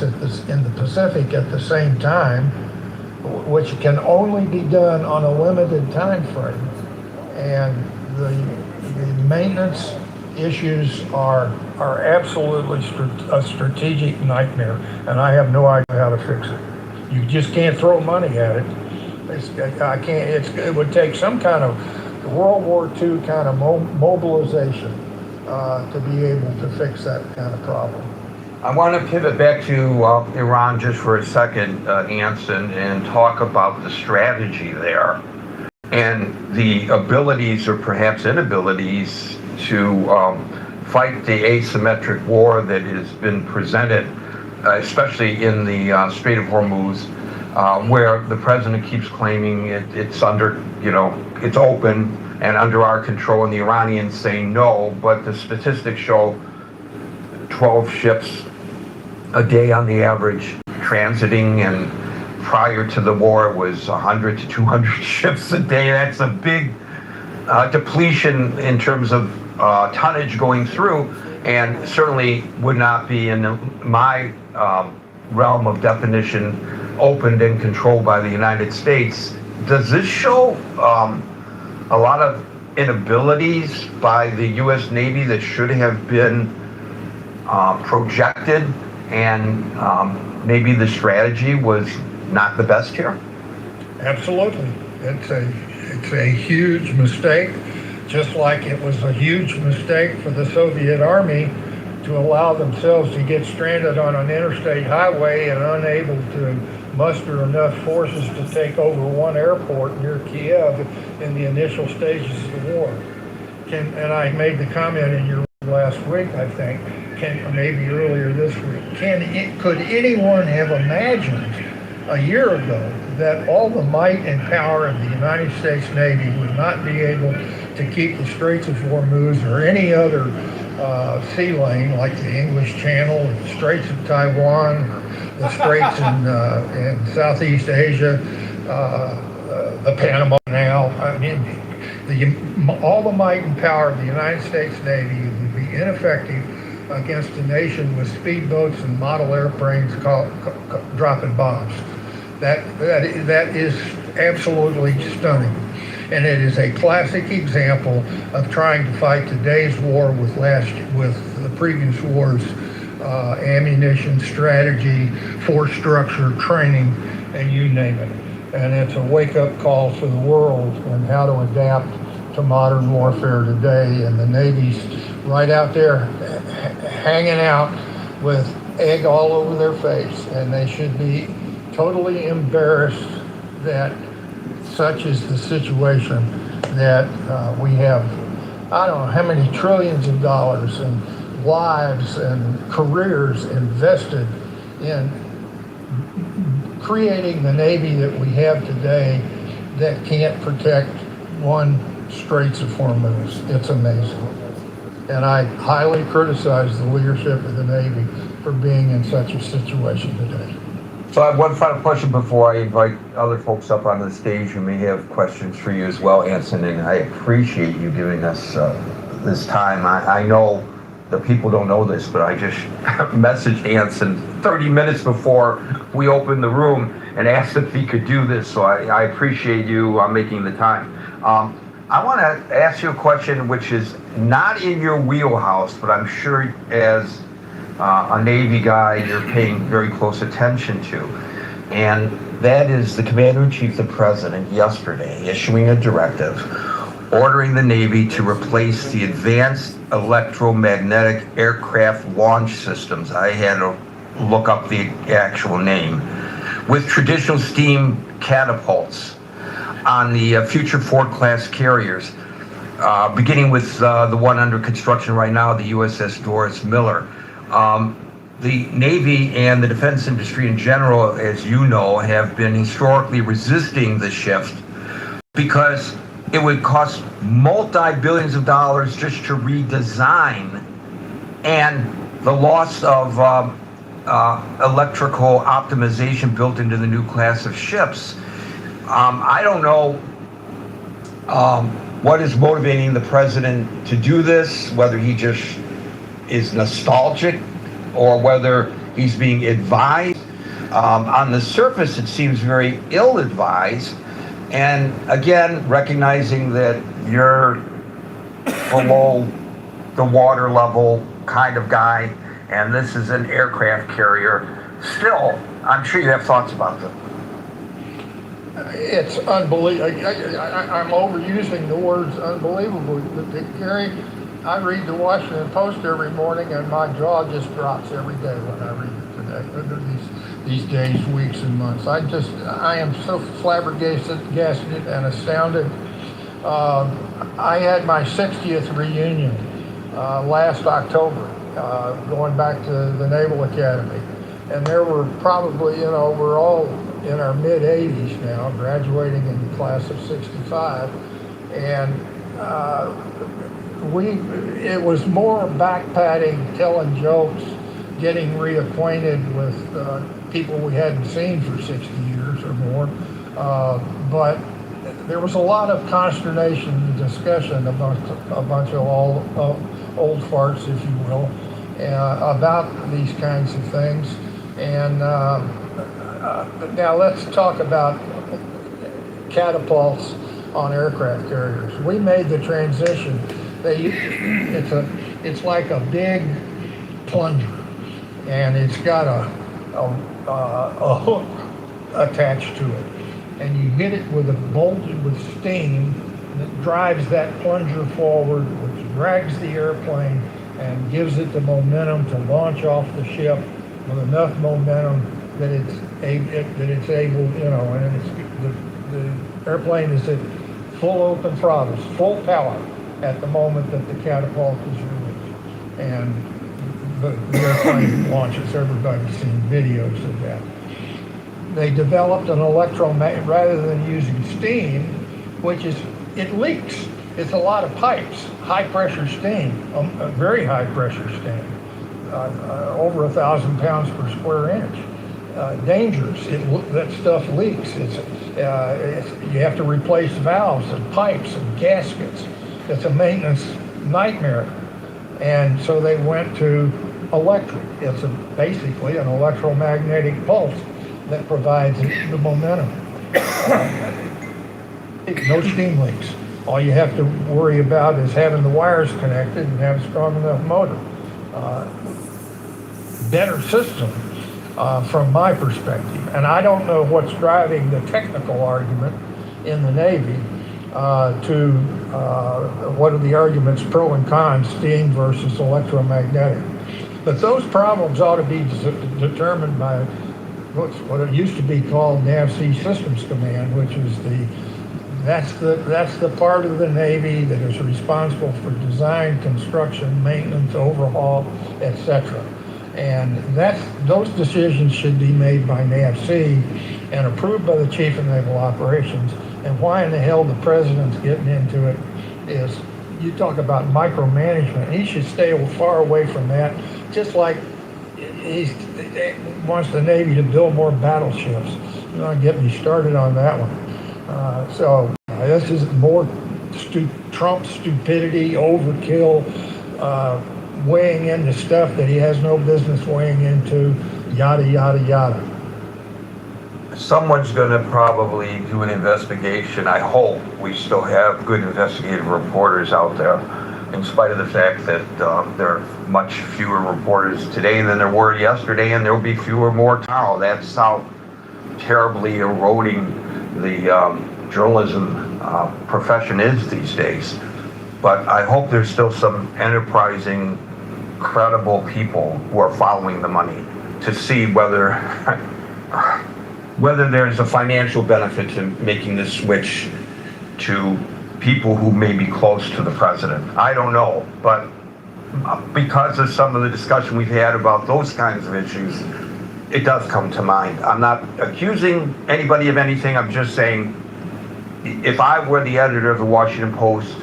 units in the Pacific at the same time, which can only be done on a limited time frame. And the maintenance issues are absolutely a strategic nightmare, and I have no idea how to fix it. You just can't throw money at it. It would take some kind of World War II kind of mobilization to be able to fix that kind of problem. I want to pivot back to Iran just for a second, Anson, and talk about the strategy there and the abilities or perhaps inabilities to fight the asymmetric war that has been presented, especially in the Strait of Hormuz, where the president keeps claiming it's under, it's open and under our control, and the Iranians say no, but the statistics show 12 ships a day on the average transiting, and prior to the war it was 100 to 200 ships a day. That's a big depletion in terms of tonnage going through, and certainly would not be in my realm of definition opened and controlled by the United States. Does this show a lot of inabilities by the U.S. Navy that should have been projected, and maybe the strategy was not the best here? Absolutely. It's a huge mistake, just like it was a huge mistake for the Soviet Army to allow themselves to get stranded on an interstate highway and unable to muster enough forces to take over one airport near Kiev in the initial stages of the war. And I made the comment in your last week, I think, or maybe earlier this week. Could anyone have imagined a year ago that all the might and power of the United States Navy would not be able to keep the Straits of Hormuz or any other sea lane like the English Channel, the Straits of Taiwan, or the Straits in Southeast Asia, the Panama Canal? I mean, all the might and power of the United States Navy would be ineffective against a nation with speedboats and model airplanes dropping bombs. That is absolutely stunning. And it is a classic example of trying to fight today's war with the previous war's ammunition, strategy, force structure, training, and you name it. And it's a wake-up call for the world on how to adapt to modern warfare today. And the Navy's right out there hanging out with egg all over their face, and they should be totally embarrassed that such is the situation, that we have, I don't know how many trillions of dollars and lives and careers invested in creating the Navy that we have today that can't protect one Straits of Hormuz. It's amazing. And I highly criticize the leadership of the Navy for being in such a situation today. So I have one final question before I invite other folks up on the stage who may have questions for you as well, Anson, and I appreciate you giving us this time. I know the people don't know this, but I just messaged Anson 30 minutes before we opened the room and asked if he could do this, so I appreciate you making the time. I want to ask you a question which is not in your wheelhouse, but I'm sure as a Navy guy you're paying very close attention to. And that is the Commander-in-Chief, the President, yesterday issuing a directive ordering the Navy to replace the Advanced Electromagnetic Aircraft Launch Systems, I had to look up the actual name, with traditional steam catapults on the future Ford-class carriers, beginning with the one under construction right now, the USS Doris Miller. The Navy and the defense industry in general, as you know, have been historically resisting the shift because it would cost multi-billions of dollars just to redesign, and the loss of electrical optimization built into the new class of ships. I don't know what is motivating the president to do this, whether he just is nostalgic or whether He's being advised. On the surface, it seems very ill-advised. And again, recognizing that you're below the water level kind of guy, and this is an aircraft carrier, still, I'm sure you have thoughts about them. It's unbelievable. I'm overusing the words unbelievable. Gary, I read the Washington Post every morning, and my jaw just drops every day when I read it today. These days, weeks, and months. I am so flabbergasted and astounded. I had my 60th reunion last October, going back to the Naval Academy, and there were probably, we're all in our mid-80s now, graduating in the class of 65, and it was more backpatting, telling jokes, getting reacquainted with people we hadn't seen for 60 years or more, but there was a lot of consternation and discussion amongst a bunch of old farts, if you will, about these kinds of things. And now let's talk about catapults on aircraft carriers. We made the transition. It's like a big plunger, and it's got a hook attached to it, and you hit it with a bolt with steam that drives that plunger forward, which drags the airplane and gives it the momentum to launch off the ship with enough momentum that it's able, and the airplane is at full open throttles, full power at the moment that the catapult is released, and the airplane launches. Everybody's seen videos of that. They developed an electromagnet rather than using steam, which it leaks. It's a lot of pipes, high pressure steam, a very high pressure steam, over 1,000 pounds per square inch. Dangerous. That stuff leaks. You have to replace valves and pipes and gaskets. It's a maintenance nightmare. And so they went to electric. It's basically an electromagnetic pulse that provides the momentum. No steam leaks. All you have to worry about is having the wires connected and have a strong enough motor. Better system from my perspective. And I don't know what's driving the technical argument in the Navy to what are the arguments pro and con, steam versus electromagnetic. But those problems ought to be determined by what it used to be called NAVSEA Systems Command, which is that's the part of the Navy that is responsible for design, construction, maintenance, overhaul, etc. And those decisions should be made by NAVSEA and approved by the Chief of Naval Operations. And why in the hell the President's getting into it is, you talk about micromanagement. He should stay far away from that, just like he wants the Navy to build more battleships. Don't get me started on that one. So this is more Trump stupidity, overkill, weighing into stuff that he has no business weighing into, yada, yada, yada. Someone's going to probably do an investigation. I hope we still have good investigative reporters out there, in spite of the fact that there are much fewer reporters today than there were yesterday, and there will be fewer more tomorrow. That's how terribly eroding the journalism profession is these days. But I hope there's still some enterprising, credible people who are following the money to see whether there's a financial benefit to making this switch to people who may be close to the president. I don't know, but because of some of the discussion we've had about those kinds of issues, it does come to mind. I'm not accusing anybody of anything. I'm just saying, if I were the editor of the Washington Post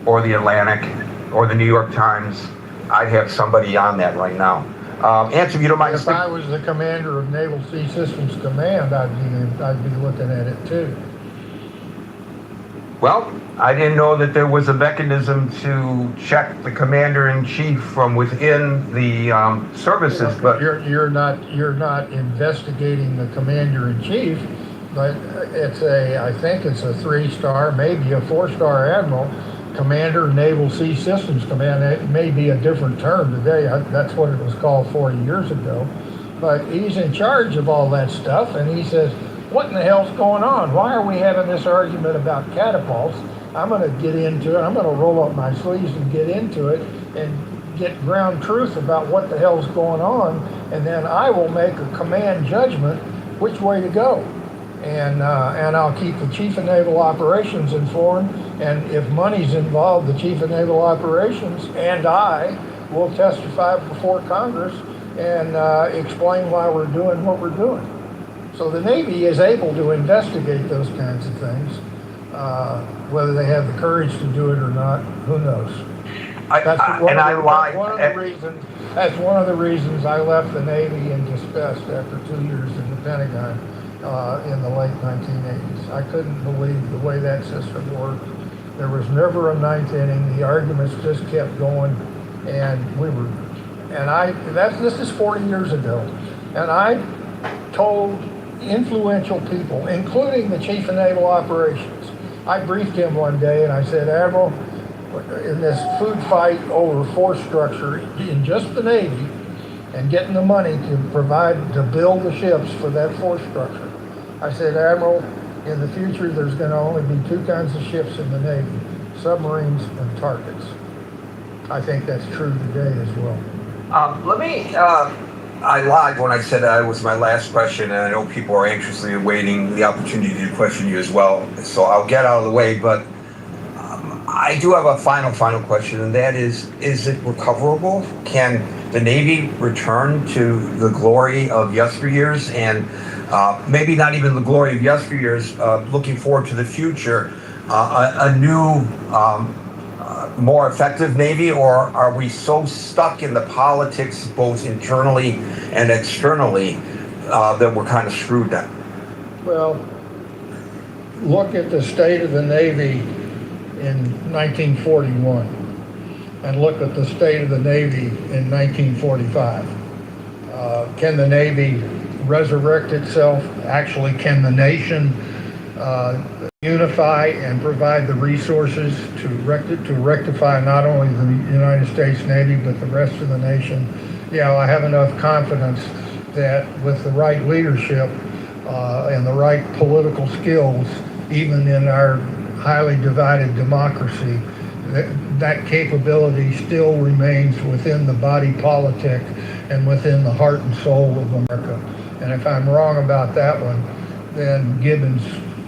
or the Atlantic or the New York Times, I'd have somebody on that right now. Answer, if you don't mind. If I was the commander of Naval Sea Systems Command, I'd be looking at it too. Well, I didn't know that there was a mechanism to check the commander-in-chief from within the services, but You're not investigating the commander-in-chief, but I think it's a 3-star, maybe a 4-star admiral, Commander, Naval Sea Systems Command. It may be a different term today. That's what it was called 40 years ago. But he's in charge of all that stuff, and he says, what in the hell's going on? Why are we having this argument about catapults? I'm going to get into it. I'm going to roll up my sleeves and get into it and get ground truth about what the hell's going on, and then I will make a command judgment which way to go. And I'll keep the Chief of Naval Operations informed, and if money's involved, the Chief of Naval Operations and I will testify before Congress and explain why we're doing what we're doing. So the Navy is able to investigate those kinds of things. Whether they have the courage to do it or not, who knows? That's one of the reasons I left the Navy in disgust after 2 years in the Pentagon in the late 1980s. I couldn't believe the way that system worked. There was never a ninth inning. The arguments just kept going, and this is 40 years ago, and I told influential people, including the Chief of Naval Operations. I briefed him one day and I said, Admiral, in this food fight over force structure in just the Navy and getting the money to build the ships for that force structure, I said, Admiral, in the future there's going to only be 2 kinds of ships in the Navy, submarines and targets. I think that's true today as well. I lied when I said it was my last question, and I know people are anxiously awaiting the opportunity to question you as well, so I'll get out of the way, but I do have a final question, and that is it recoverable? Can the Navy return to the glory of yesteryears, and maybe not even the glory of yesteryears, looking forward to the future, a new more effective Navy, or are we so stuck in the politics both internally and externally that we're kind of screwed then? Well, look at the state of the Navy in 1941 and look at the state of the Navy in 1945. Can the Navy resurrect itself? Actually, can the nation unify and provide the resources to rectify not only the United States Navy but the rest of the nation? Yeah, I have enough confidence that with the right leadership and the right political skills, even in our highly divided democracy, that capability still remains within the body politic and within the heart and soul of America. And if I'm wrong about that one, then Gibbons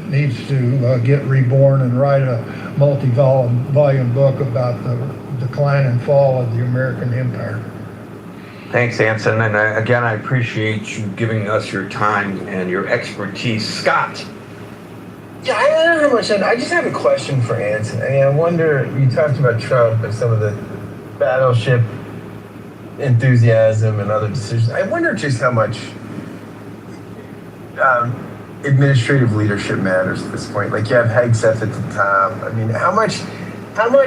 needs to get reborn and write a multi-volume book about the decline and fall of the American empire. Thanks, Anson, and again, I appreciate you giving us your time and your expertise. Scott? Yeah, I don't know how much. I just have a question for Anson. I mean, I wonder, you talked about Trump and some of the battleship enthusiasm and other decisions. I wonder just how much administrative leadership matters at this point. Like, you have Hegseth at the top. I mean, how much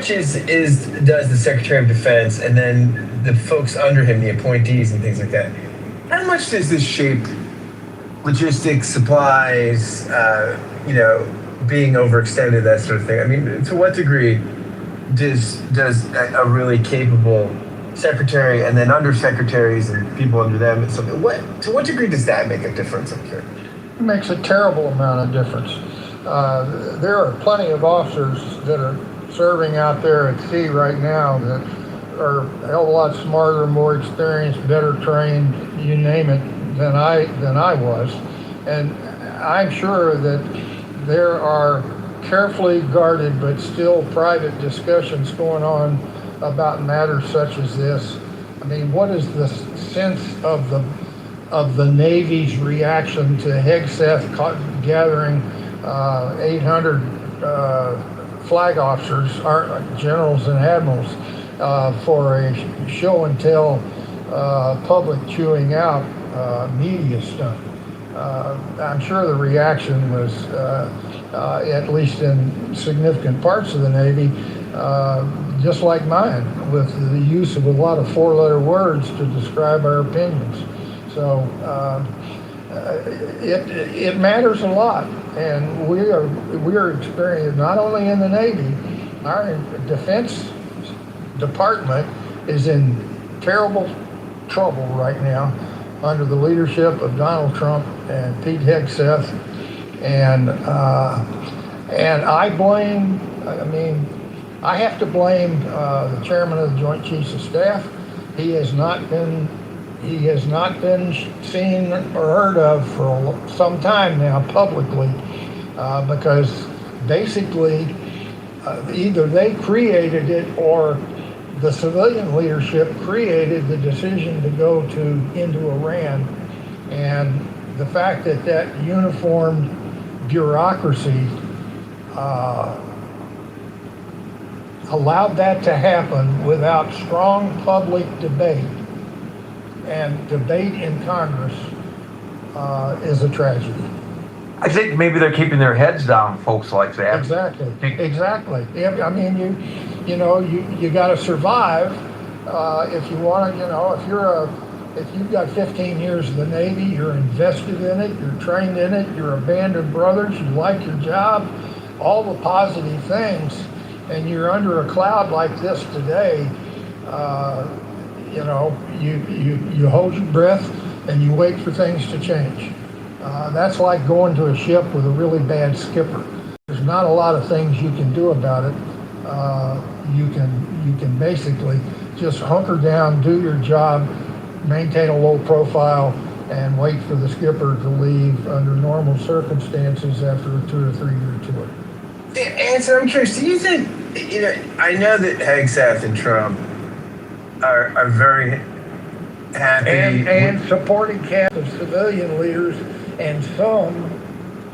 does the Secretary of Defense and then the folks under him, the appointees and things like that, how much does this shape logistics, supplies, being overextended, that sort of thing? I mean, to what degree does a really capable secretary and then undersecretaries and people under them and something, to what degree does that make a difference? I'm curious. It makes a terrible amount of difference. There are plenty of officers that are serving out there at sea right now that are a hell of a lot smarter, more experienced, better trained, you name it, than I was. And I'm sure that there are carefully guarded but still private discussions going on about matters such as this. I mean, what is the sense of the Navy's reaction to Hegseth gathering 800 flag officers, generals and admirals, for a show and tell public chewing out media stunt? I'm sure the reaction was, at least in significant parts of the Navy, just like mine, with the use of a lot of four-letter words to describe our opinions. So it matters a lot, and we are experiencing, not only in the Navy, our Defense Department is in terrible trouble right now under the leadership of Donald Trump and Pete Hegseth, and I blame. I have to blame the chairman of the Joint Chiefs of Staff. He has not been seen or heard of for some time now publicly, because basically either they created it or the civilian leadership created the decision to go into Iran, and the fact that uniformed bureaucracy allowed that to happen without strong public debate and debate in Congress is a tragedy. I think maybe they're keeping their heads down, folks like that. Exactly. Yeah, I mean, you got to survive if you want to. If you've got 15 years in the Navy, you're invested in it, you're trained in it, you're a band of brothers, you like your job, all the positive things, and you're under a cloud like this today. You hold your breath and you wait for things to change. That's like going to a ship with a really bad skipper. There's not a lot of things you can do about it. You can basically just hunker down, do your job, maintain a low profile, and wait for the skipper to leave under normal circumstances after a 2 or 3 year tour. Anson, I'm curious, do you think, I know that Hegseth and Trump are very happy and supporting cast of civilian leaders and some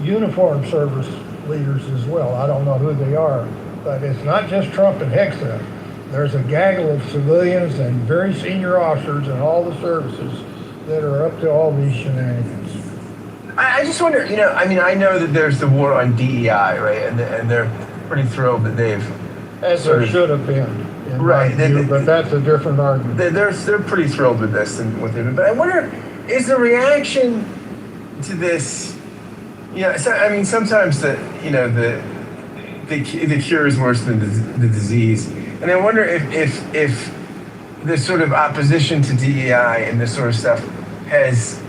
uniformed service leaders as well. I don't know who they are, but it's not just Trump and Hegseth. There's a gaggle of civilians and very senior officers in all the services that are up to all these shenanigans. I just wonder, I know that there's the war on DEI, right? And they're pretty thrilled that they've... As there should have been. Right. But that's a different argument. They're pretty thrilled with this and what they've been. But I wonder, is the reaction to this... sometimes the cure is worse than the disease. And I wonder if this sort of opposition to DEI and this sort of stuff has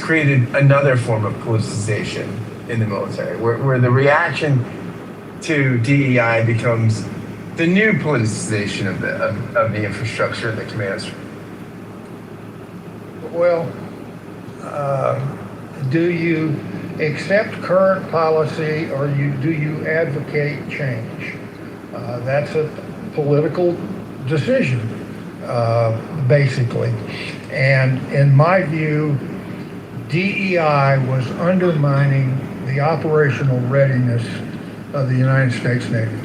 created another form of politicization in the military, where the reaction to DEI becomes the new politicization of the infrastructure that commands. Well, do you accept current policy or do you advocate change? That's a political decision, basically. And in my view, DEI was undermining the operational readiness of the United States Navy.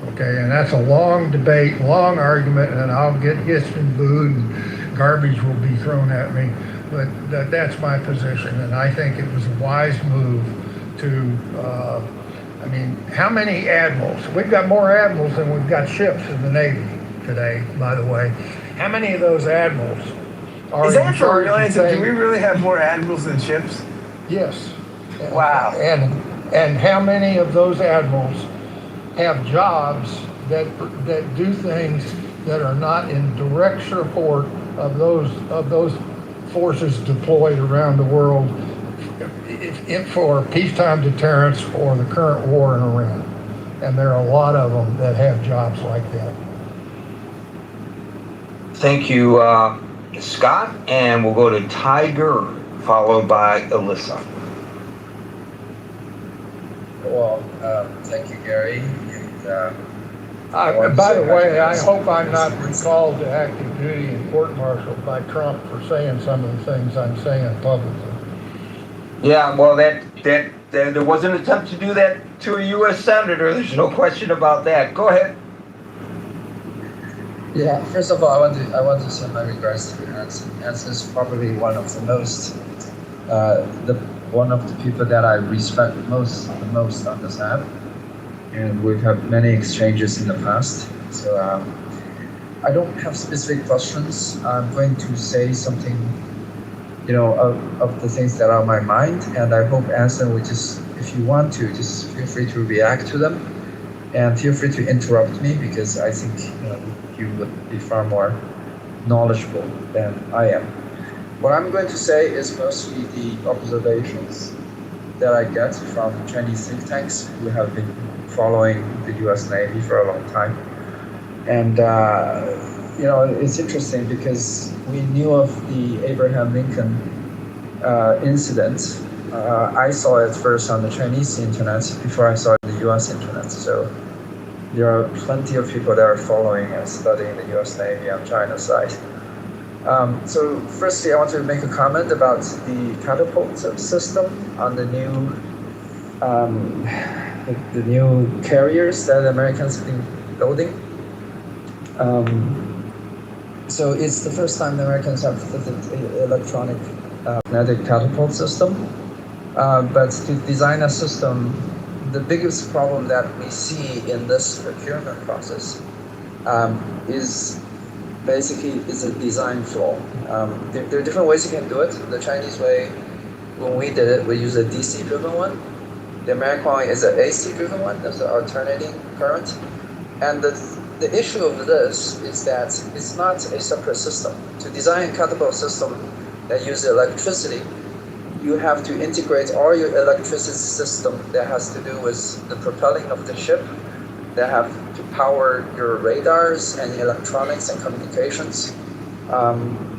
Okay, and that's a long debate, long argument, and I'll get hissed and booed and garbage will be thrown at me, but that's my position, and I think it was a wise move to, how many admirals? We've got more admirals than we've got ships in the Navy today, by the way. How many of those admirals are Is that for real? do we really have more admirals than ships? Yes. Wow. And how many of those admirals have jobs that do things that are not in direct support of those forces deployed around the world for peacetime deterrence or the current war in Iran? And there are a lot of them that have jobs like that. Thank you, Scott, and we'll go to Tiger, followed by Alyssa. Well, thank you, Gary. By the way, I hope I'm not recalled to active duty and court-martialed by Trump for saying some of the things I'm saying publicly. Yeah, well, that there was an attempt to do that to a U.S. senator. There's no question about that. Go ahead. Yeah, first of all, I want to send my regards to Anson. Anson is probably one of the most, the one of the people that I respect the most on this app, and we've had many exchanges in the past. So I don't have specific questions. I'm going to say something, of the things that are on my mind, and I hope Anson would just, if you want to, just feel free to react to them, and feel free to interrupt me, because I think you would be far more knowledgeable than I am. What I'm going to say is mostly the observations that I get from Chinese think tanks who have been following the US Navy for a long time. And, it's interesting because we knew of the Abraham Lincoln incident. I saw it first on the Chinese internet before I saw it on the US internet. So there are plenty of people that are following and studying the US Navy on China's side. So firstly, I want to make a comment about the catapult system on the new carriers that the Americans have been building. So it's the first time the Americans have fitted an electronic magnetic catapult system. But to design a system, the biggest problem that we see in this procurement process is a design flaw. There are different ways you can do it. The Chinese way, when we did it, we used a DC driven one. The American one is an AC driven one. There's an alternating current. And the issue of this is that it's not a separate system. To design a catapult system that uses electricity, you have to integrate all your electricity system that has to do with the propelling of the ship, that have to power your radars and electronics and communications.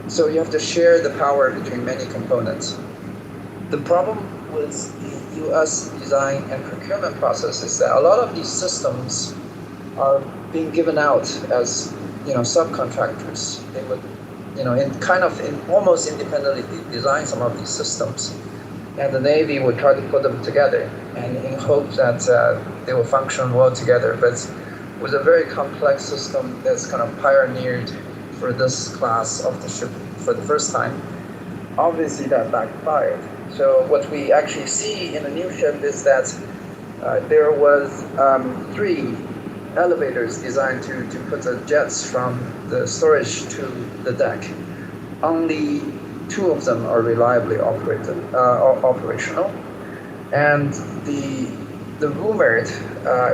So you have to share the power between many components. The problem with the US design and procurement process is that a lot of these systems are being given out as subcontractors. They would almost independently design some of these systems, and the Navy would try to put them together and in hopes that they will function well together. But with a very complex system that's kind of pioneered for this class of the ship for the first time, obviously that backfired. So what we actually see in the new ship is that there was 3 elevators designed to put the jets from the storage to the deck. Only 2 of them are reliably operational, and the rumored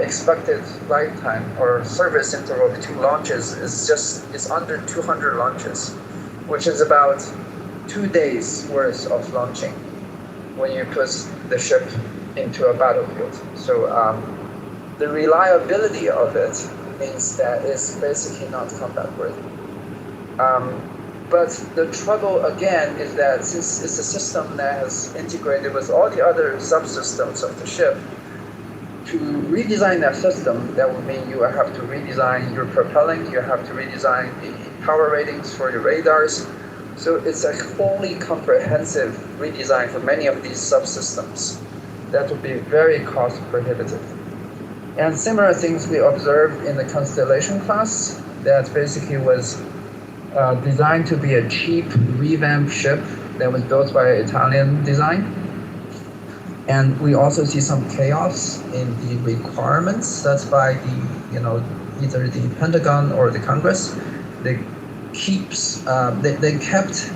expected lifetime or service interval between launches is under 200 launches, which is about 2 days worth of launching when you put the ship into a battlefield. So the reliability of it means that it's basically not combat worthy. But the trouble again is that since it's a system that has integrated with all the other subsystems of the ship, to redesign that system, that would mean you have to redesign your propelling, you have to redesign the power ratings for your radars. So it's a wholly comprehensive redesign for many of these subsystems that would be very cost prohibitive. And similar things we observed in the Constellation class that basically was designed to be a cheap revamped ship that was built by Italian design. And we also see some chaos in the requirements. That's by either the Pentagon or the Congress. They kept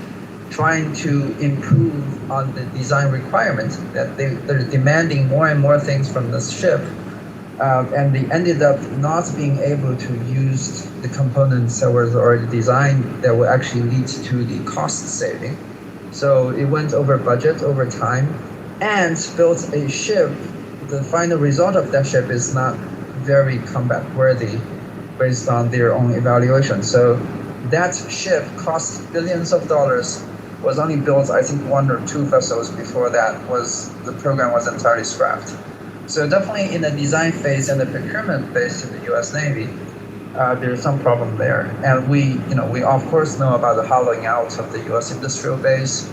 trying to improve on the design requirement, that they're demanding more and more things from this ship. And they ended up not being able to use the components that were already designed that would actually lead to the cost saving. So it went over budget, over time, and built a ship. The final result of that ship is not very combat worthy based on their own evaluation. So that ship cost billions of dollars, was only built, I think, 1 or 2 vessels before the program was entirely scrapped. So definitely in the design phase and the procurement phase in the US Navy, there's some problem there. And we of course know about the hollowing out of the US industrial base,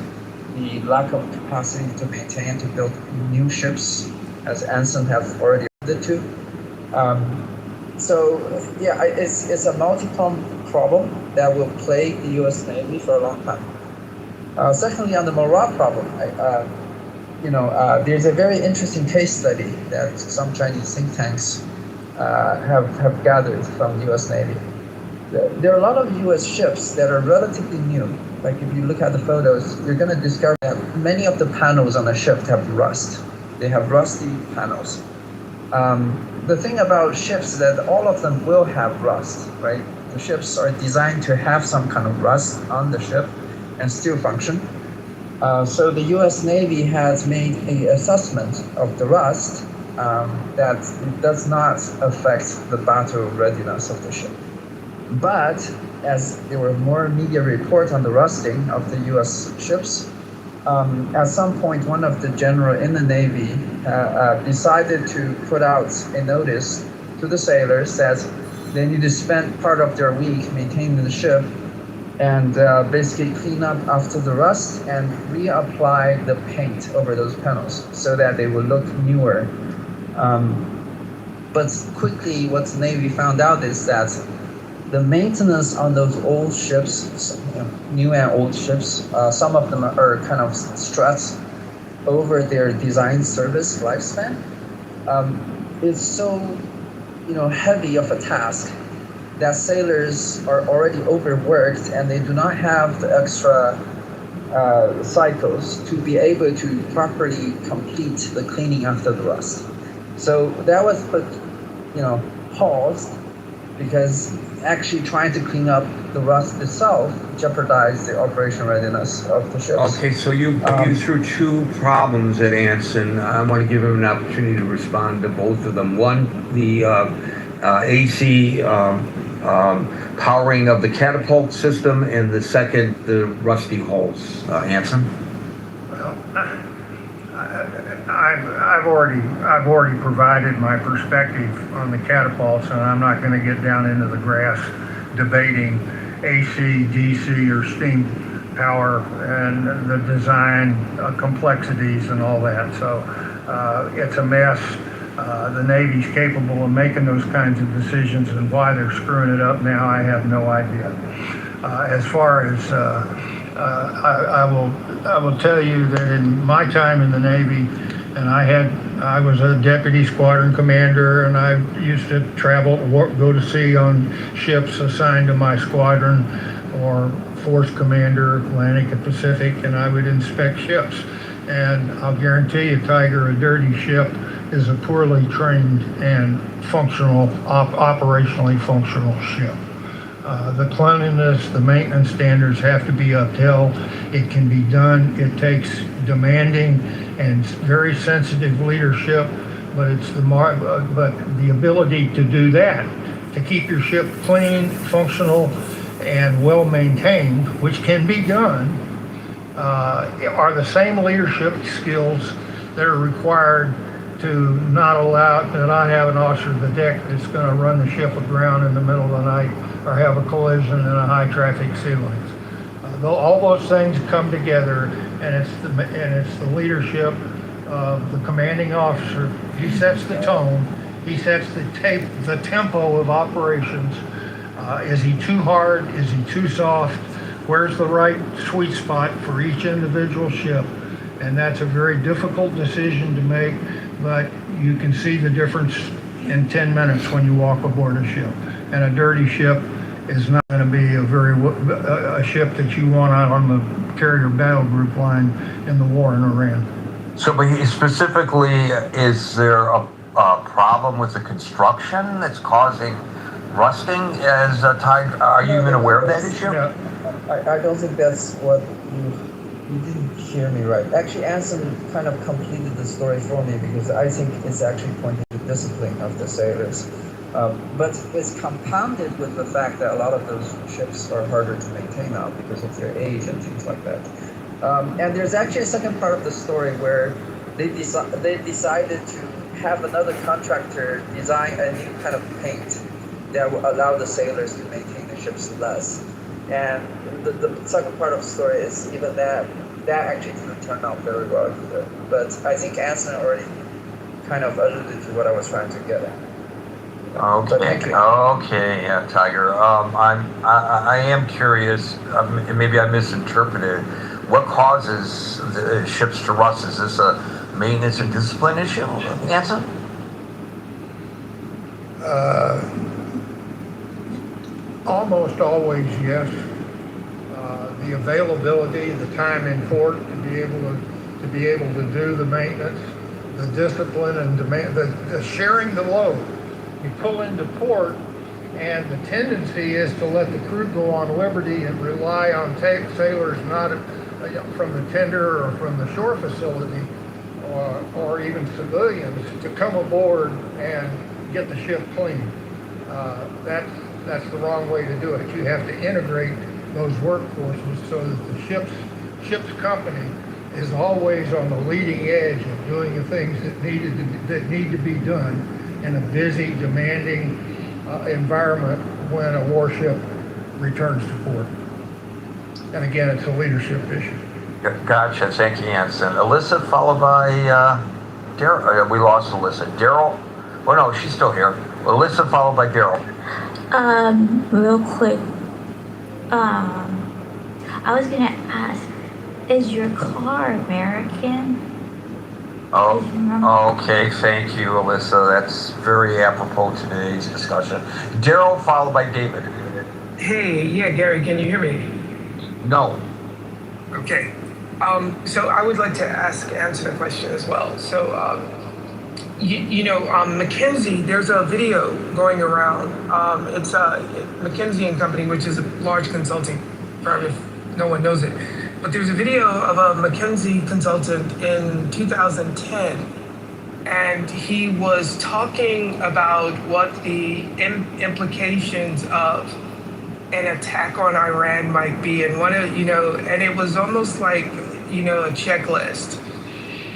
the lack of capacity to maintain, to build new ships, as Anson has already alluded to. It's a multi-pronged problem that will plague the US Navy for a long time. Secondly, on the morale problem, there's a very interesting case study that some Chinese think tanks have gathered from the U.S. Navy. There are a lot of U.S. ships that are relatively new. Like if you look at the photos, you're going to discover that many of the panels on the ship have rust. They have rusty panels. The thing about ships is that all of them will have rust, right? The ships are designed to have some kind of rust on the ship and still function. So the U.S. Navy has made an assessment of the rust that it does not affect the battle readiness of the ship. But as there were more media reports on the rusting of the U.S. ships, at some point one of the general in the Navy decided to put out a notice to the sailors that they need to spend part of their week maintaining the ship and basically clean up after the rust and reapply the paint over those panels so that they will look newer. But quickly what the Navy found out is that the maintenance on those old ships, new and old ships, some of them are kind of stretched over their design service lifespan. It's so heavy of a task that sailors are already overworked and they do not have the extra cycles to be able to properly complete the cleaning after the rust. So that was put, paused because actually trying to clean up the rust itself jeopardized the operational readiness of the ships. Okay, so you threw two problems at Anson. I want to give him an opportunity to respond to both of them. One, the AC powering of the catapult system, and the second, the rusty hulls. Anson? Well, I've already provided my perspective on the catapults, and I'm not going to get down into the grass debating AC, DC, or steam power and the design complexities and all that. So it's a mess. The Navy's capable of making those kinds of decisions, and why they're screwing it up now, I have no idea. As far as I will tell you that in my time in the Navy, and I was a deputy squadron commander, and I used to travel, go to sea on ships assigned to my squadron, or force commander, Atlantic and Pacific, and I would inspect ships. And I'll guarantee you, Tiger, a dirty ship is a poorly trained and functional, operationally functional ship. The cleanliness, the maintenance standards have to be upheld. It can be done. It takes demanding and very sensitive leadership, but it's the ability to do that, to keep your ship clean, functional, and well maintained, which can be done, are the same leadership skills that are required to not allow that I have an officer of the deck that's going to run the ship aground in the middle of the night or have a collision in a high traffic sea lanes. All those things come together, and it's the leadership of the commanding officer. He sets the tone. He sets the tempo of operations. Is he too hard? Is he too soft? Where's the right sweet spot for each individual ship? And that's a very difficult decision to make, but you can see the difference in 10 minutes when you walk aboard a ship. And a dirty ship is not going to be a ship that you want out on the carrier battle group line in the war in Iran. So, but specifically, is there a problem with the construction that's causing rusting? Are you even aware of that issue? Yeah. I don't think that's what you didn't hear me right. Actually, Anson kind of completed the story for me, because I think it's actually pointing to discipline of the sailors. But it's compounded with the fact that a lot of those ships are harder to maintain now because of their age and things like that. And there's actually a second part of the story where they decided to have another contractor design a new kind of paint that will allow the sailors to maintain the ships less. And the second part of the story is even that actually didn't turn out very well either. But I think Anson already kind of alluded to what I was trying to get at. Okay, yeah, Tiger. I am curious. Maybe I misinterpreted. what causes the ships to rust? Is this a maintenance and discipline issue, Anson? Almost always, yes. The availability, the time in port to be able to do the maintenance, the discipline and demand, the sharing the load. You pull into port, and the tendency is to let the crew go on liberty and rely on sailors not from the tender or from the shore facility or even civilians to come aboard and get the ship clean. That's the wrong way to do it. You have to integrate those workforces so that the ship's company is always on the leading edge of doing the things that need to be done in a busy, demanding environment when a warship returns to port. And again, it's a leadership issue. Gotcha. Thank you, Anson. Alyssa, followed by Daryl. We lost Alyssa. Daryl? Oh, no, she's still here. Alyssa, followed by Daryl. Real quick. I was gonna ask, is your car American? Oh, okay. Thank you, Alyssa. That's very apropos to today's discussion. Daryl, followed by David. Hey, yeah, Gary, can you hear me? No. Okay. So I would like to answer the question as well. So, McKinsey, there's a video going around. It's McKinsey and Company, which is a large consulting firm, if no one knows it. But there's a video of a McKinsey consultant in 2010, and he was talking about what the implications of an attack on Iran might be, and and it was almost like, a checklist.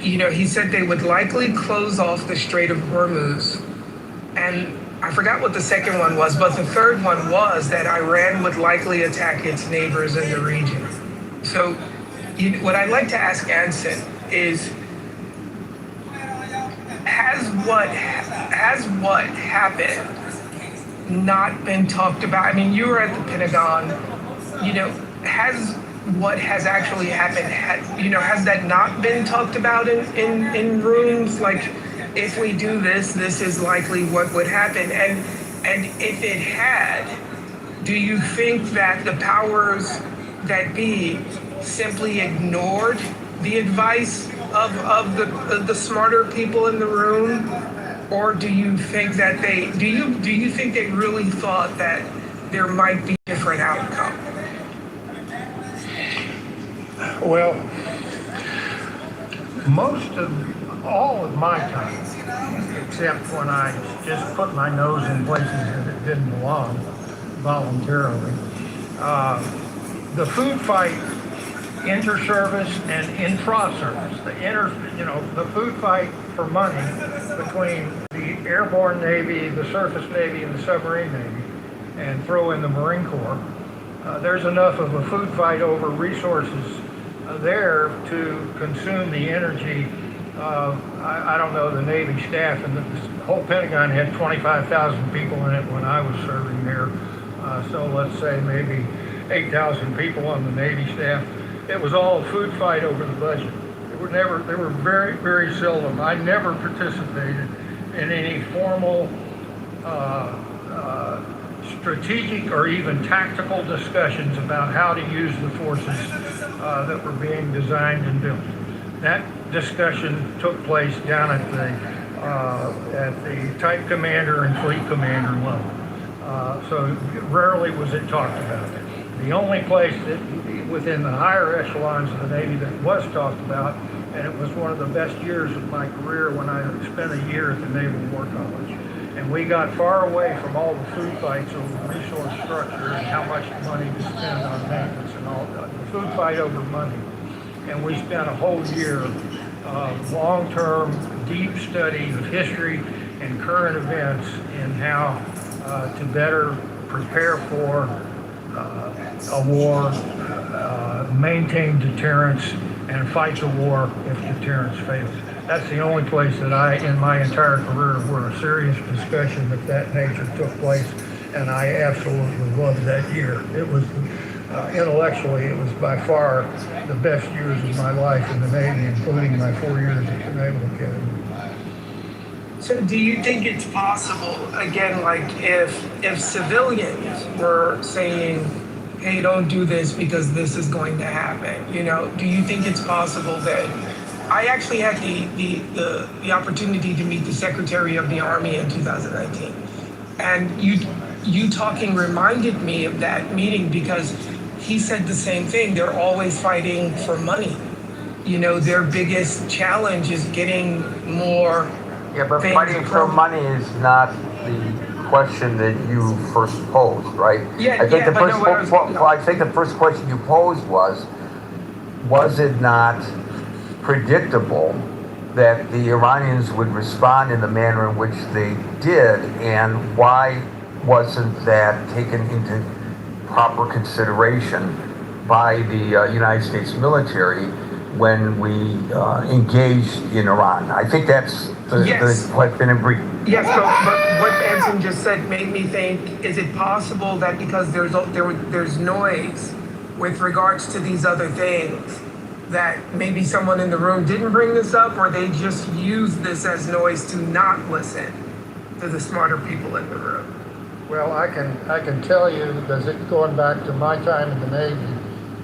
He said they would likely close off the Strait of Hormuz, and I forgot what the second one was, but the third one was that Iran would likely attack its neighbors in the region. So, what I'd like to ask Anson is, has what happened not been talked about? I mean, you were at the Pentagon. Has what has actually happened, has that not been talked about in rooms? Like, if we do this, this is likely what would happen. And if it had, do you think that the powers that be simply ignored the advice of the smarter people in the room? Or do you think that do you think they really thought that there might be a different outcome? Well, all of my time, except when I just put my nose in places that it didn't belong voluntarily, the food fight, inter-service and intra-service, the food fight for money between the airborne Navy, the surface Navy, and the submarine Navy, and throw in the Marine Corps. There's enough of a food fight over resources there to consume the energy of, I don't know, the Navy staff, and the whole Pentagon had 25,000 people in it when I was serving there. So let's say maybe 8,000 people on the Navy staff. It was all a food fight over the budget. They were very, very seldom. I never participated in any formal strategic or even tactical discussions about how to use the forces that were being designed and built. That discussion took place down at the type commander and fleet commander level. So rarely was it talked about. The only place that within the higher echelons of the Navy that was talked about, and it was one of the best years of my career when I spent a year at the Naval War College. And we got far away from all the food fights over resource structure and how much money to spend on maintenance and all that. The food fight over money. And we spent a whole year of long-term, deep study of history and current events in how to better prepare for a war, maintain deterrence, and fight the war if deterrence fails. That's the only place that in my entire career, where a serious discussion of that nature took place, and I absolutely loved that year. It was Intellectually, it was by far the best years of my life in the Navy, including my 4 years at the Naval Academy. So do you think it's possible, again, like if civilians were saying, hey, don't do this because this is going to happen, you know, do you think it's possible that I actually had the opportunity to meet the Secretary of the Army in 2019, and you talking reminded me of that meeting because he said the same thing. They're always fighting for money. You know, their biggest challenge is getting more. Yeah, but fighting for money is not the question that you first posed, right? Yeah, I think yeah, the but first no, I think the first question you posed was it not predictable that the Iranians would respond in the manner in which they did, and why wasn't that taken into proper consideration by the United States military when we engaged in Iran? I think that's the question in brief. Yes, but what Benson just said made me think, is it possible that because there's noise with regards to these other things, that maybe someone in the room didn't bring this up, or they just used this as noise to not listen to the smarter people in the room? Well, I can tell you, because it's going back to my time in the Navy.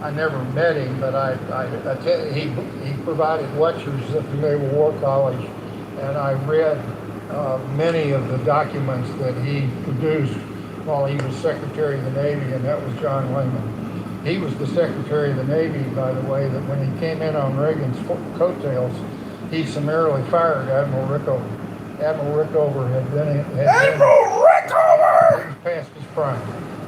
I never met him, but he provided lectures at the Naval War College, and I read many of the documents that he produced while he was Secretary of the Navy, and that was John Lehman. He was the Secretary of the Navy, by the way, that when he came in on Reagan's coattails, he summarily fired Admiral Rickover. Admiral Rickover had been past his prime.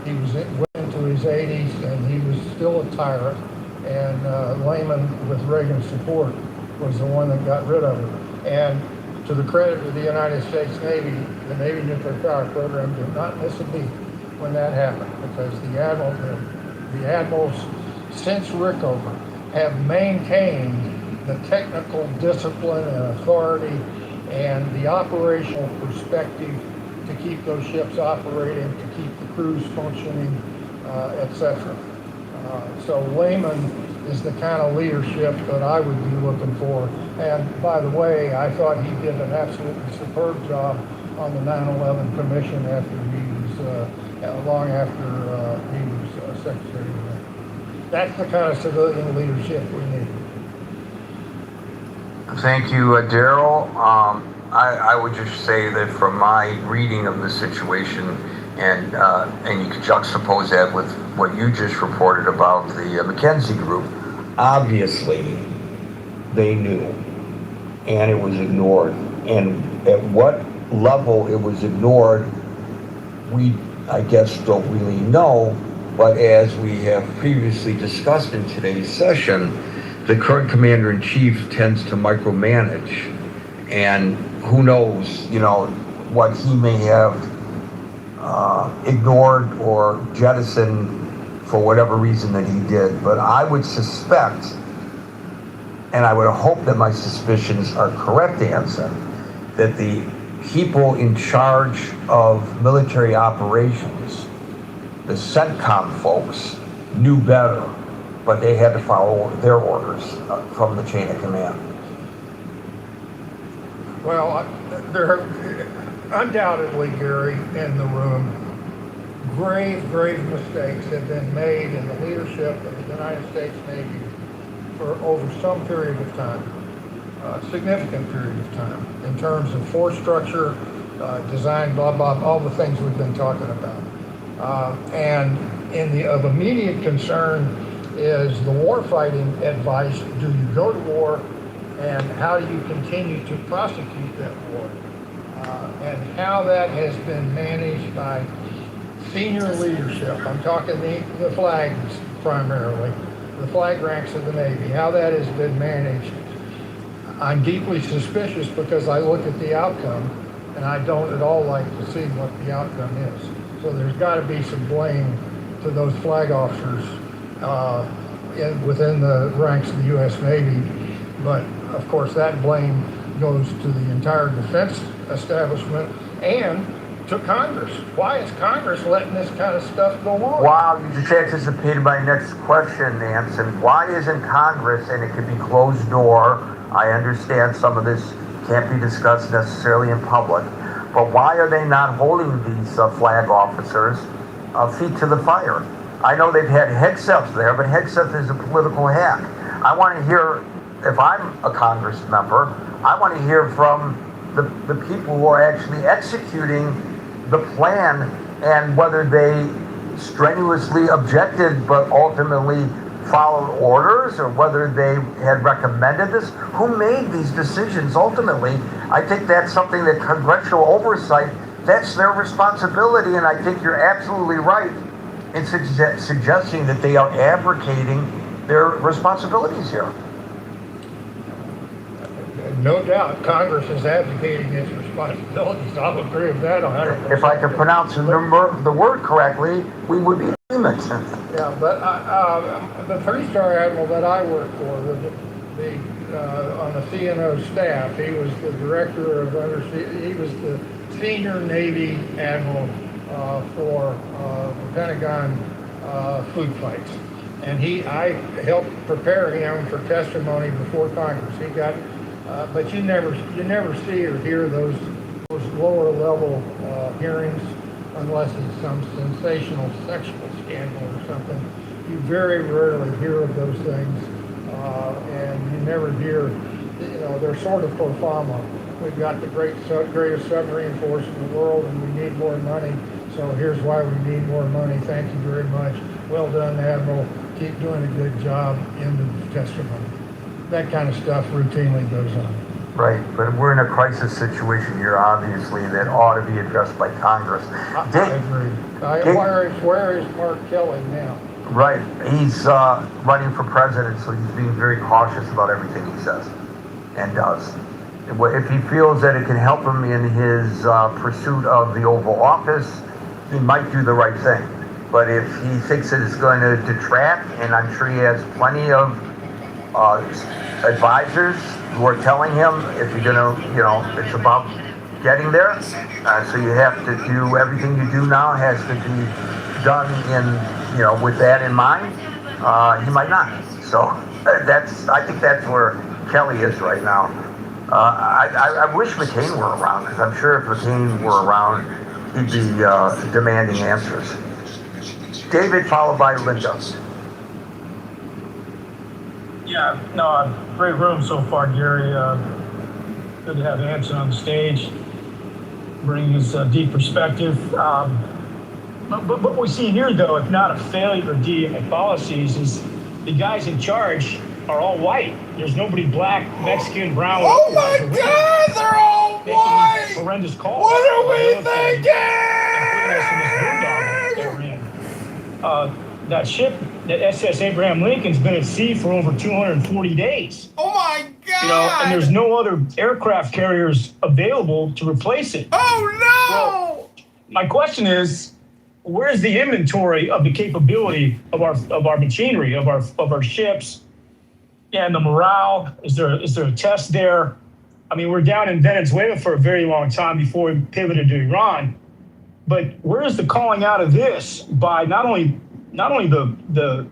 He went into his 80s, and he was still a tyrant. And Lehman, with Reagan's support, was the one that got rid of him. And to the credit of the United States Navy, the Navy nuclear power program did not miss a beat when that happened, because the admirals since Rickover have maintained the technical discipline and authority and the operational perspective to keep those ships operating, to keep the crews functioning, etc. So Lehman is the kind of leadership that I would be looking for. And by the way, I thought he did an absolutely superb job on the 9/11 Commission after he was, long after he was Secretary of the Navy. That's the kind of civilian leadership we need. Thank you, Daryl. I would just say that from my reading of the situation, and you can juxtapose that with what you just reported about the McKinsey Group, obviously they knew, and it was ignored. And at what level it was ignored, we, I guess, don't really know. But as we have previously discussed in today's session, the current commander-in-chief tends to micromanage, and who knows, what he may have ignored or jettisoned for whatever reason that he did. But I would suspect, and I would hope that my suspicions are correct, Anson, that the people in charge of military operations, the CENTCOM folks, knew better, but they had to follow their orders from the chain of command. Well, there are undoubtedly, Gary, in the room, grave mistakes have been made in the leadership of the United States Navy for over some period of time, significant period of time, in terms of force structure, design, blah, blah, all the things we've been talking about. And of immediate concern is the warfighting advice. Do you go to war, and how do you continue to prosecute that war? And how that has been managed by senior leadership. I'm talking the flags primarily, the flag ranks of the Navy, how that has been managed. I'm deeply suspicious because I look at the outcome, and I don't at all like to see what the outcome is. So there's got to be some blame to those flag officers within the ranks of the U.S. Navy. But of course, that blame goes to the entire defense establishment and to Congress. Why is Congress letting this kind of stuff go on? Wow, you just anticipated my next question, Nansen. Why isn't Congress, and it could be closed door, I understand some of this can't be discussed necessarily in public, but why are they not holding these flag officers feet to the fire? I know they've had Hegseth there, but Hegseth is a political hack. I want to hear, if I'm a Congress member, I want to hear from the people who are actually executing the plan, and whether they strenuously objected but ultimately followed orders, or whether they had recommended this. Who made these decisions ultimately? I think that's something that congressional oversight, that's their responsibility, and I think you're absolutely right in suggesting that they are abrogating their responsibilities here. No doubt, Congress is advocating its responsibilities. I'll agree with that 100%. If I could pronounce the word correctly, we would be in agreement. Yeah, but the three-star admiral that I worked for, on the CNO staff, he was the director of he was the senior Navy admiral for the Pentagon food fights, and I helped prepare him for testimony before Congress. He got. But you never see or hear those lower level hearings unless it's some sensational sexual scandal or something. You very rarely hear of those things, and you never hear. They're sort of pro forma. We've got the greatest submarine force in the world, and we need more money. So here's why we need more money. Thank you very much. Well done, Admiral. Keep doing a good job in the testimony. That kind of stuff routinely goes on. Right, but we're in a crisis situation here, obviously, that ought to be addressed by Congress. I agree. Where is Mark Kelly now? Right, he's running for president, so he's being very cautious about everything he says and does. If he feels that it can help him in his pursuit of the Oval Office, he might do the right thing. But if he thinks that it's going to detract, and I'm sure he has plenty of advisors who are telling him, if you're gonna, it's about getting there. So you have to do everything you do now has to be done in, with that in mind. You might not. So I think that's where Kelly is right now. I wish McCain were around, because I'm sure if McCain were around, he'd be demanding answers. David, followed by Linda. Yeah, no, great room so far, Gary. Good to have Anson on the stage, bringing his deep perspective. But what we see here, though, if not a failure of DEI policies, is the guys in charge are all white. There's nobody black, Mexican, brown. Oh my God, they're all white! Horrendous calls. What are we thinking? That ship, that SS Abraham Lincoln's been at sea for over 240 days. Oh my God! And there's no other aircraft carriers available to replace it. Oh no! Well, my question is, where's the inventory of the capability of our machinery, of our ships, and the morale? Is there a test there? I mean, we're down in Venezuela for a very long time before we pivoted to Iran. But where is the calling out of this by not only the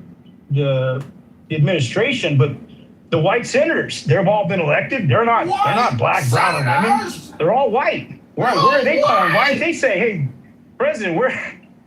administration, but the white senators? They've all been elected. They're not black, brown, or women. They're all white. Where are they calling? Why did they say, "Hey, President,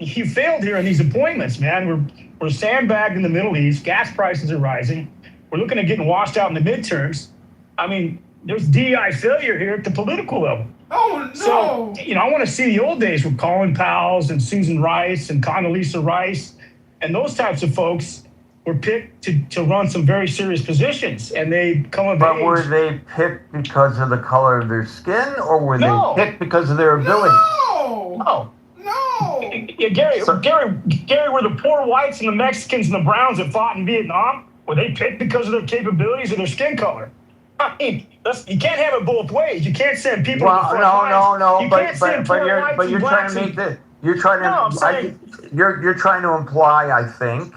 you failed here in these appointments, man. We're sandbagged in the Middle East. Gas prices are rising. We're looking at getting washed out in the midterms." I mean, there's DEI failure here at the political level. Oh no! So, I want to see the old days with Colin Powell's and Susan Rice and Condoleezza Rice, and those types of folks were picked to run some very serious positions, and they come of age. But were they picked because of the color of their skin, or were they picked because of their ability? No! Yeah, Gary, were the poor whites and the Mexicans and the browns that fought in Vietnam, were they picked because of their capabilities or their skin color? I mean, you can't have it both ways. You can't send people. Well, to the front lines. no. You can't send But poor you're whites trying and to make blacks this. You're trying to. No, I'm saying- You're trying to imply, I think,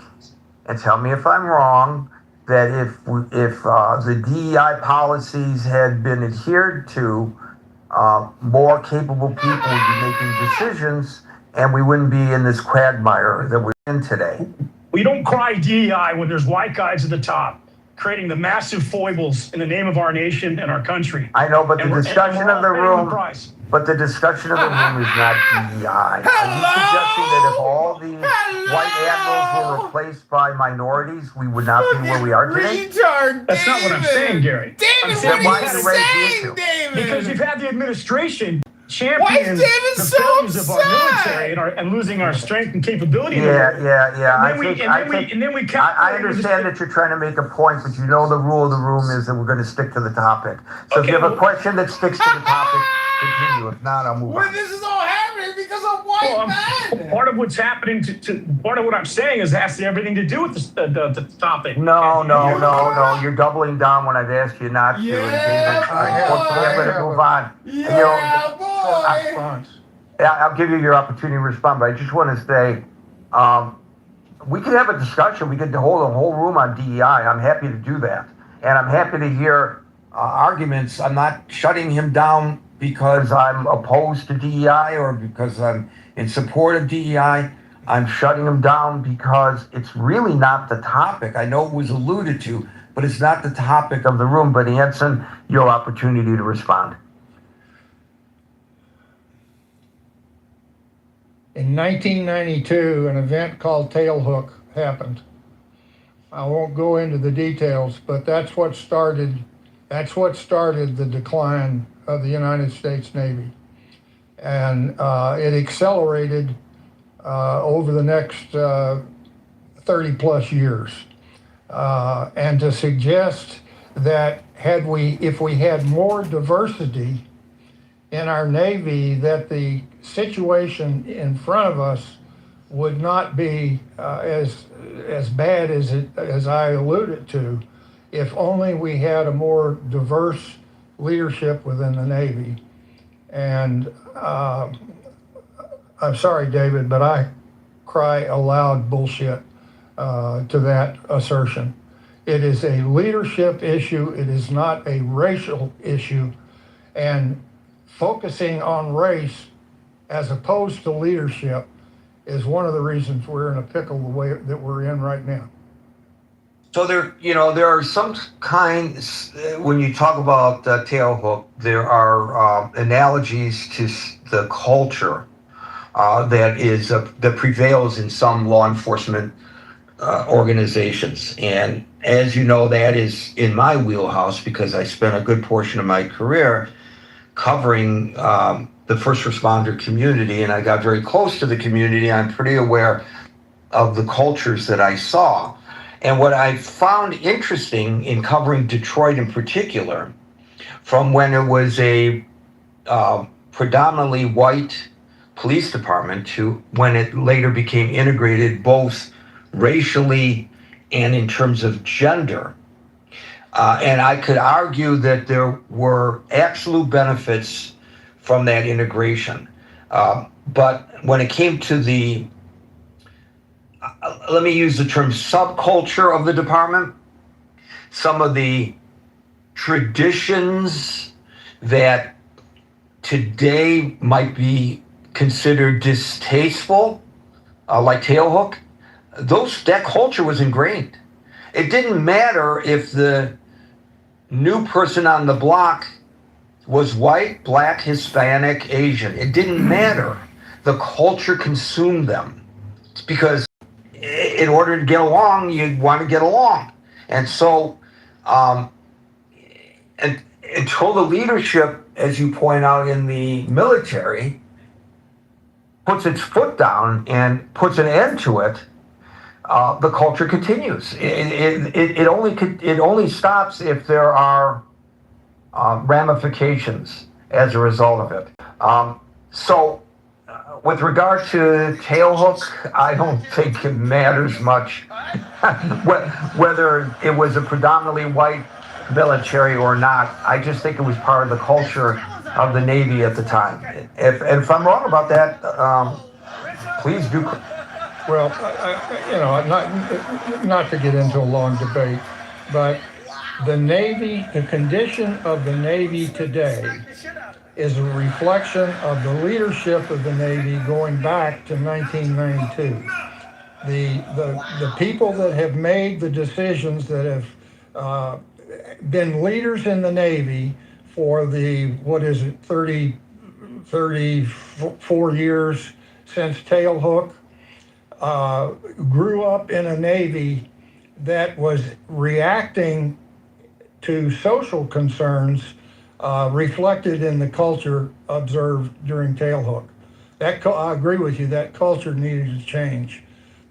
and tell me if I'm wrong, that if the DEI policies had been adhered to, more capable people would be making decisions, and we wouldn't be in this quagmire that we're in today. We don't cry DEI when there's white guys at the top creating the massive foibles in the name of our nation and our country. I know, but the discussion of the room, is not DEI. Are you suggesting that if all these white admirals were replaced by minorities, we would not be where we are today? Retard, That's not what I'm saying, Gary. David, I'm saying what are you raise the saying, issue? David? because you've had the administration Why champion is David the so failures of our upset? military and losing our strength and capability. Yeah. And then we I understand that you're trying to make a point, but you know the rule of the room is that we're going to stick to the topic. So if you have a question that sticks to the topic, continue. If not, I'll move Well, on. this is all happening because of white men. Part of what's happening part of what I'm saying is has everything to do with the topic. No. You're doubling down when I've asked you not to. Yeah, I'm going to move on. Yeah, boy. I'll give you your opportunity to respond, but I just want to say, we could have a discussion. We could hold a whole room on DEI. I'm happy to do that. And I'm happy to hear arguments. I'm not shutting him down because I'm opposed to DEI or because I'm in support of DEI. I'm shutting him down because it's really not the topic. I know it was alluded to, but it's not the topic of the room. But Anson, your opportunity to respond. In 1992, an event called Tailhook happened. I won't go into the details, but that's what started the decline of the United States Navy. And it accelerated over the next 30 plus years. And to suggest that if we had more diversity in our Navy, that the situation in front of us would not be as bad as I alluded to, if only we had a more diverse leadership within the Navy. And I'm sorry, David, but I cry aloud bullshit to that assertion. It is a leadership issue. It is not a racial issue. And focusing on race as opposed to leadership is one of the reasons we're in a pickle the way that we're in right now. So there are some kinds, when you talk about Tailhook, there are analogies to the culture that prevails in some law enforcement organizations. And as you know, that is in my wheelhouse because I spent a good portion of my career covering the first responder community, and I got very close to the community. I'm pretty aware of the cultures that I saw. And what I found interesting in covering Detroit in particular, from when it was a predominantly white police department to when it later became integrated both racially and in terms of gender. And I could argue that there were absolute benefits from that integration. But when it came to the, let me use the term subculture of the department, some of the traditions that today might be considered distasteful, like Tailhook, that culture was ingrained. It didn't matter if the new person on the block was white, black, Hispanic, Asian. It didn't matter. The culture consumed them because in order to get along, you'd want to get along. And so until the leadership, as you point out in the military, puts its foot down and puts an end to it, the culture continues. It only stops if there are ramifications as a result of it. So with regard to Tailhook, I don't think it matters much whether it was a predominantly white military or not. I just think it was part of the culture of the Navy at the time. If I'm wrong about that, please do. Well, not to get into a long debate, but the Navy, the condition of the Navy today is a reflection of the leadership of the Navy going back to 1992. The people that have made the decisions that have been leaders in the Navy for the, 34 years since Tailhook, grew up in a Navy that was reacting to social concerns reflected in the culture observed during Tailhook. I agree with you, that culture needed to change.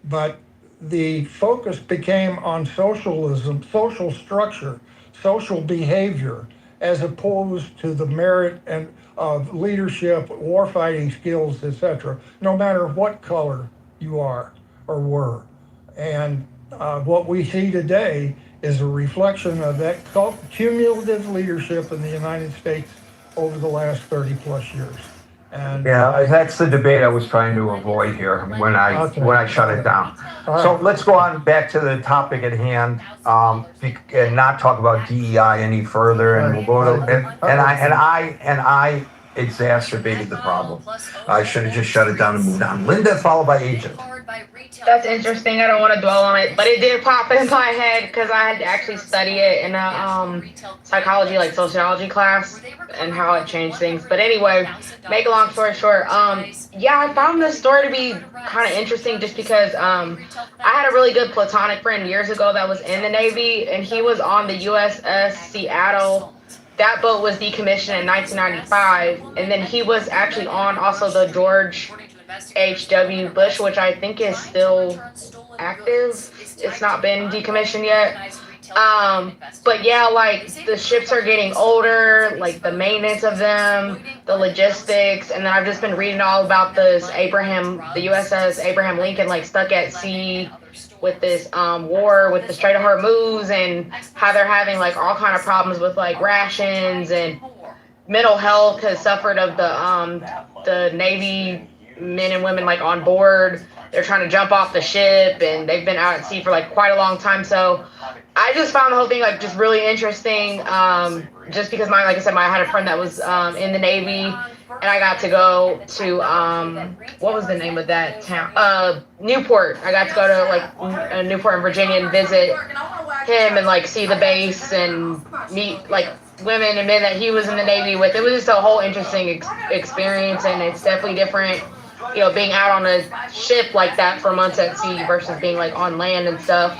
But the focus became on socialism, social structure, social behavior, as opposed to the merit and of leadership, warfighting skills, etc., no matter what color you are or were. And what we see today is a reflection of that cumulative leadership in the United States over the last 30 plus years. And Yeah, that's the debate I was trying to avoid here when I shut it down. So let's go on back to the topic at hand, and not talk about DEI any further. And we'll go to and I exacerbated the problem. I should have just shut it down and moved on. Linda, followed by Agent. That's interesting. I don't want to dwell on it, but it did pop in my head because I had to actually study it in a psychology, like sociology class, and how it changed things. But anyway, make a long story short, yeah, I found this story to be kind of interesting just because I had a really good platonic friend years ago that was in the Navy, and he was on the USS Seattle. That boat was decommissioned in 1995, and then he was actually on also the George H.W. Bush, which I think is still active. It's not been decommissioned yet. But yeah, like the ships are getting older, like the maintenance of them, the logistics, and then I've just been reading all about this the USS Abraham Lincoln, like stuck at sea with this war with the Strait of Hormuz, and how they're having like all kind of problems with like rations, and mental health has suffered of the Navy men and women like on board. They're trying to jump off the ship, and they've been out at sea for like quite a long time. So I just found the whole thing like just really interesting. Just because like I said, I had a friend that was in the Navy, and I got to go to what was the name of that town? Newport. I got to go to like Newport in Virginia and visit him and like see the base and meet like women and men that he was in the Navy with. It was just a whole interesting experience, and it's definitely different, you know, being out on a ship like that for months at sea versus being like on land and stuff.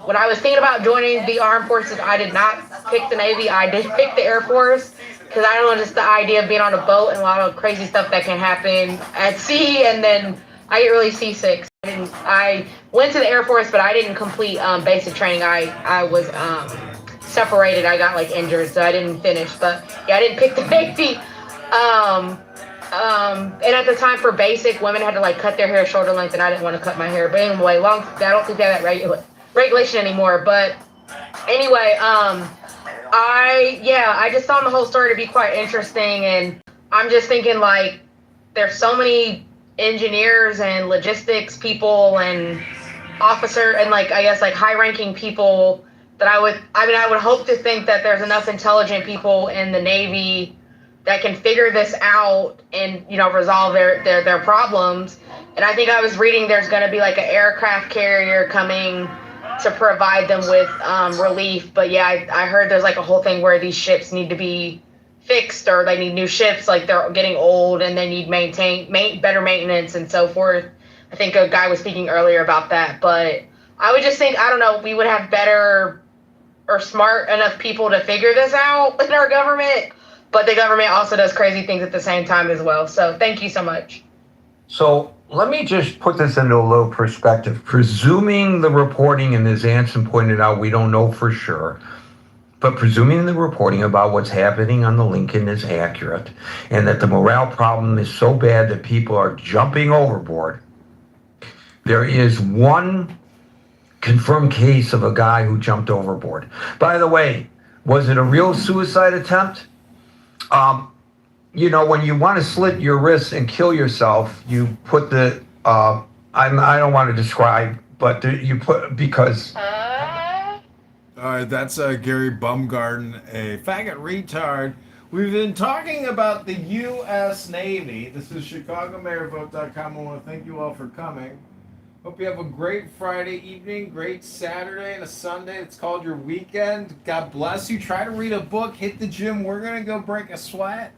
When I was thinking about joining the armed forces, I did not pick the Navy. I did pick the Air Force because I don't know, just the idea of being on a boat and a lot of crazy stuff that can happen at sea, and then I get really seasick. I went to the Air Force, but I didn't complete basic training. I was separated. I got like injured, so I didn't finish. But yeah, I didn't pick the Navy. And at the time for basic, women had to like cut their hair shoulder length, and I didn't want to cut my hair. But anyway, I don't think they have that regulation anymore. But anyway, I just found the whole story to be quite interesting, and I'm just thinking like there's so many engineers and logistics people and officer and like I guess like high-ranking people that I would hope to think that there's enough intelligent people in the Navy that can figure this out and, you know, resolve their problems. And I think I was reading there's going to be like an aircraft carrier coming to provide them with relief. But yeah, I heard there's like a whole thing where these ships need to be fixed, or they need new ships, like they're getting old and they need better maintenance and so forth. I think a guy was speaking earlier about that. But I would just think, I don't know, we would have better or smart enough people to figure this out in our government. But the government also does crazy things at the same time as well. So thank you so much. So let me just put this into a little perspective. Presuming the reporting, and as Anson pointed out, we don't know for sure, but presuming the reporting about what's happening on the Lincoln is accurate, and that the morale problem is so bad that people are jumping overboard, there is one confirmed case of a guy who jumped overboard. By the way, was it a real suicide attempt? You know, when you want to slit your wrists and kill yourself, you put the, I don't want to describe, but you put, because... All right, that's Gary Bumgarden, a faggot retard We've been talking about the U.S. Navy. This is ChicagoMayorVote.com. I want to thank you all for coming. Hope you have a great Friday evening, great Saturday and a Sunday. It's called your weekend. God bless you. Try to read a book, hit the gym. We're going to go break a sweat,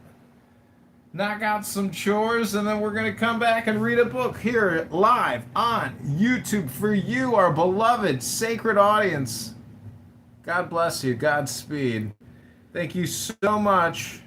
knock out some chores, and then we're going to come back and read a book here live on YouTube for you, our beloved sacred audience. God bless you. Godspeed. Thank you so much.